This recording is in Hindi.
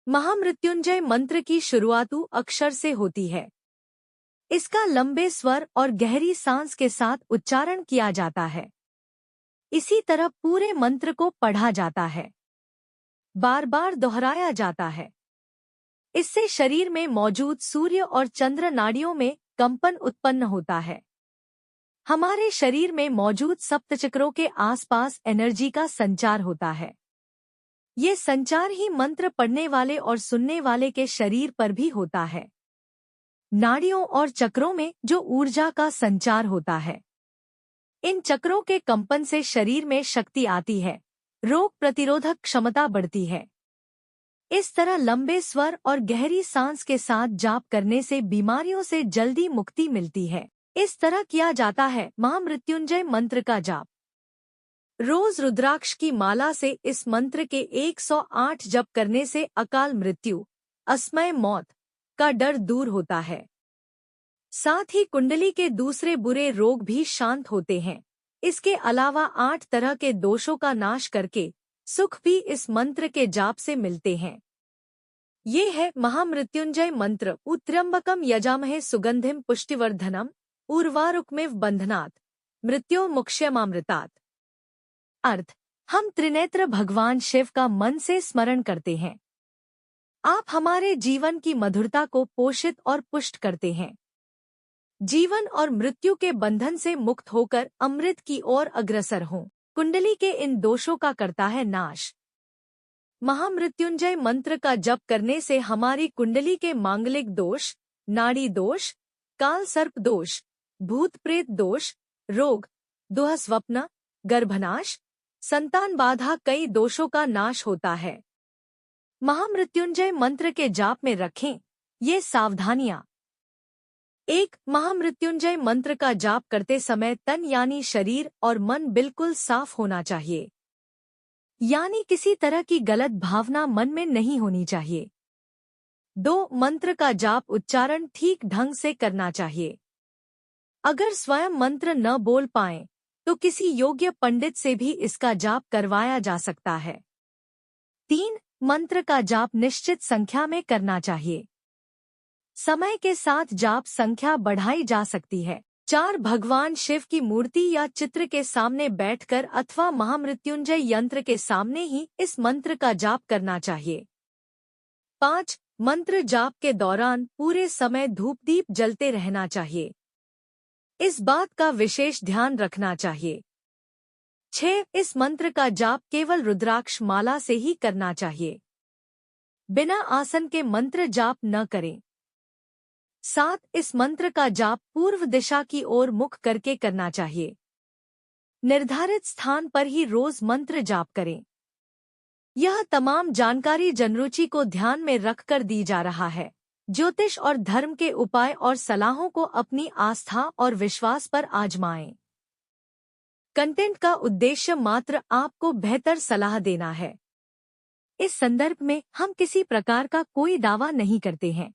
महामृत्युंजय मंत्र की शुरुआत अक्षर से होती है। इसका लंबे स्वर और गहरी सांस के साथ उच्चारण किया जाता है। इसी तरह पूरे मंत्र को पढ़ा जाता है, बार बार दोहराया जाता है। इससे शरीर में मौजूद सूर्य और चंद्र नाड़ियों में कंपन उत्पन्न होता है। हमारे शरीर में मौजूद सप्तचक्रों के आसपास एनर्जी का संचार होता है। ये संचार ही मंत्र पढ़ने वाले और सुनने वाले के शरीर पर भी होता है। नाड़ियों और चक्रों में जो ऊर्जा का संचार होता है, इन चक्रों के कंपन से शरीर में शक्ति आती है, रोग प्रतिरोधक क्षमता बढ़ती है। इस तरह लंबे स्वर और गहरी सांस के साथ जाप करने से बीमारियों से जल्दी मुक्ति मिलती है। इस तरह किया जाता है महामृत्युंजय मंत्र का जाप। रोज रुद्राक्ष की माला से इस मंत्र के 108 जप करने से अकाल मृत्यु, असमय मौत का डर दूर होता है। साथ ही कुंडली के दूसरे बुरे रोग भी शांत होते हैं। इसके अलावा 8 तरह के दोषों का नाश करके सुख भी इस मंत्र के जाप से मिलते हैं। ये है महामृत्युंजय मंत्र। उत्र्यंबकम यजामहे सुगंधिम पुष्टिवर्धनम उर्वारुकमिव बंधनात् मृत्योर्मुक्ष्यमामृतात्। अर्थ: हम त्रिनेत्र भगवान शिव का मन से स्मरण करते हैं। आप हमारे जीवन की मधुरता को पोषित और पुष्ट करते हैं। जीवन और मृत्यु के बंधन से मुक्त होकर अमृत की ओर अग्रसर हों। कुंडली के इन दोषों का करता है नाश। महामृत्युंजय मंत्र का जप करने से हमारी कुंडली के मांगलिक दोष, नाड़ी दोष, काल सर्प दोष, भूत प्रेत दोष, रोग, दुःस्वप्न, गर्भनाश, संतान बाधा कई दोषों का नाश होता है। महामृत्युंजय मंत्र के जाप में रखें ये सावधानियां। 1. महामृत्युंजय मंत्र का जाप करते समय तन यानी शरीर और मन बिल्कुल साफ होना चाहिए, यानी किसी तरह की गलत भावना मन में नहीं होनी चाहिए। 2. मंत्र का जाप उच्चारण ठीक ढंग से करना चाहिए। अगर स्वयं मंत्र न बोल पाएं तो किसी योग्य पंडित से भी इसका जाप करवाया जा सकता है। 3. मंत्र का जाप निश्चित संख्या में करना चाहिए। समय के साथ जाप संख्या बढ़ाई जा सकती है। 4. भगवान शिव की मूर्ति या चित्र के सामने बैठकर अथवा महामृत्युंजय यंत्र के सामने ही इस मंत्र का जाप करना चाहिए। 5. मंत्र जाप के दौरान पूरे समय धूप दीप जलते रहना चाहिए। इस बात का विशेष ध्यान रखना चाहिए। 6. इस मंत्र का जाप केवल रुद्राक्ष माला से ही करना चाहिए। बिना आसन के मंत्र जाप न करें। 7. इस मंत्र का जाप पूर्व दिशा की ओर मुख करके करना चाहिए। निर्धारित स्थान पर ही रोज मंत्र जाप करें। यह तमाम जानकारी जनरुचि को ध्यान में रखकर दी जा रहा है। ज्योतिष और धर्म के उपाय और सलाहों को अपनी आस्था और विश्वास पर आजमाएं। कंटेंट का उद्देश्य मात्र आपको बेहतर सलाह देना है। इस संदर्भ में हम किसी प्रकार का कोई दावा नहीं करते हैं।